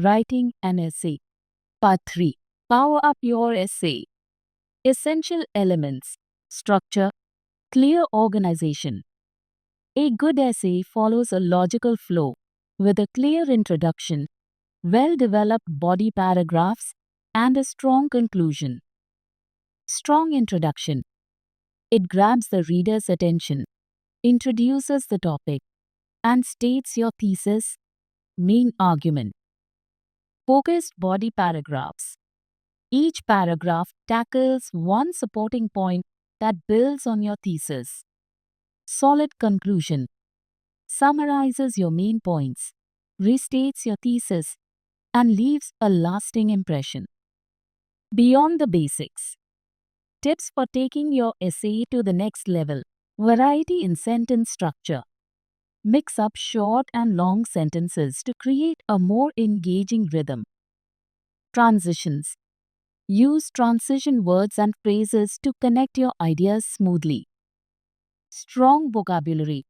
Writing an essay. Part 3. Power up your essay. Essential elements. Structure. Clear organization. A good essay follows a logical flow with a clear introduction, well-developed body paragraphs, and a strong conclusion. Strong introduction. It grabs the reader's attention, introduces the topic, and states your thesis, main argument. Focused body paragraphs. Each paragraph tackles one supporting point that builds on your thesis. Solid conclusion. Summarizes your main points, restates your thesis, and leaves a lasting impression. Beyond the basics. Tips for taking your essay to the next level. Variety in sentence structure. Mix up short and long sentences to create a more engaging rhythm. Transitions. Use transition words and phrases to connect your ideas smoothly. Strong vocabulary.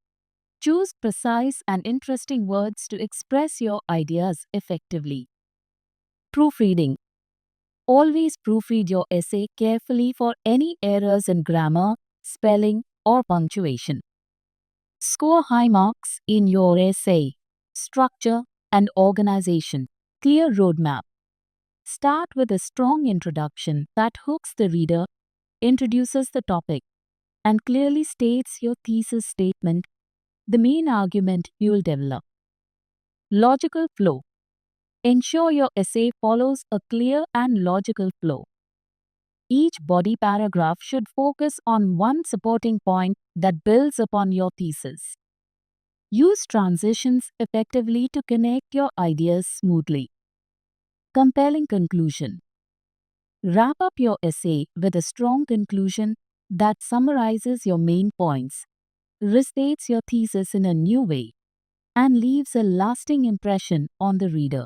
Choose precise and interesting words to express your ideas effectively. Proofreading. Always proofread your essay carefully for any errors in grammar, spelling, or punctuation. Score high marks in your essay. Structure and organization. Clear roadmap. Start with a strong introduction that hooks the reader, introduces the topic, and clearly states your thesis statement, the main argument you will develop. Logical flow. Ensure your essay follows a clear and logical flow. Each body paragraph should focus on one supporting point that builds upon your thesis. Use transitions effectively to connect your ideas smoothly. Compelling conclusion. Wrap up your essay with a strong conclusion that summarizes your main points, restates your thesis in a new way, and leaves a lasting impression on the reader.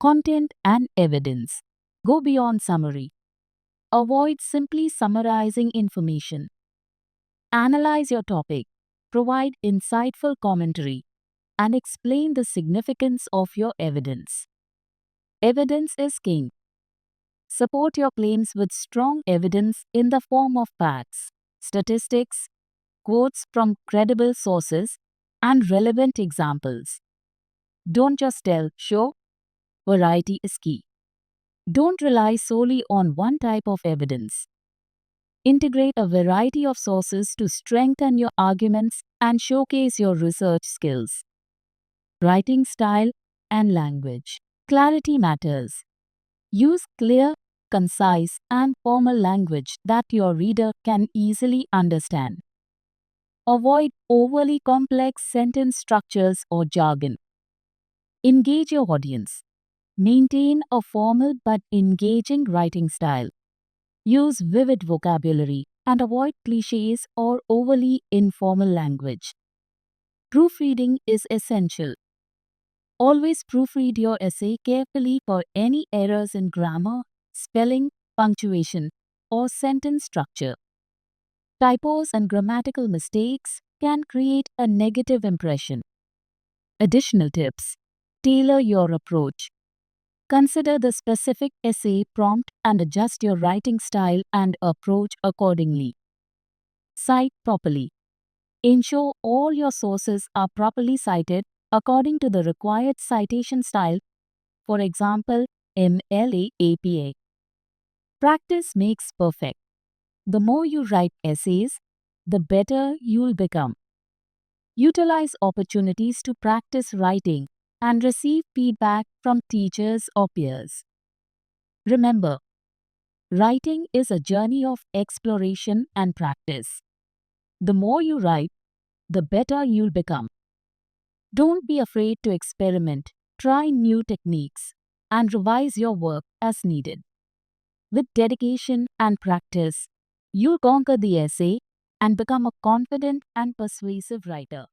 Content and evidence. Go beyond summary. Avoid simply summarizing information. Analyze your topic, provide insightful commentary, and explain the significance of your evidence. Evidence is king. Support your claims with strong evidence in the form of facts, statistics, quotes from credible sources, and relevant examples. Don't just tell, show. Variety is key. Don't rely solely on one type of evidence. Integrate a variety of sources to strengthen your arguments and showcase your research skills. Writing style and language. Clarity matters. Use clear, concise, and formal language that your reader can easily understand. Avoid overly complex sentence structures or jargon. Engage your audience. Maintain a formal but engaging writing style. Use vivid vocabulary and avoid cliches or overly informal language. Proofreading is essential. Always proofread your essay carefully for any errors in grammar, spelling, punctuation, or sentence structure. Typos and grammatical mistakes can create a negative impression. Additional tips. Tailor your approach. Consider the specific essay prompt and adjust your writing style and approach accordingly. Cite properly. Ensure all your sources are properly cited according to the required citation style, for example, MLA APA. Practice makes perfect. The more you write essays, the better you'll become. Utilize opportunities to practice writing and receive feedback from teachers or peers. Remember, writing is a journey of exploration and practice. The more you write, the better you'll become. Don't be afraid to experiment, try new techniques, and revise your work as needed. With dedication and practice, you'll conquer the essay and become a confident and persuasive writer.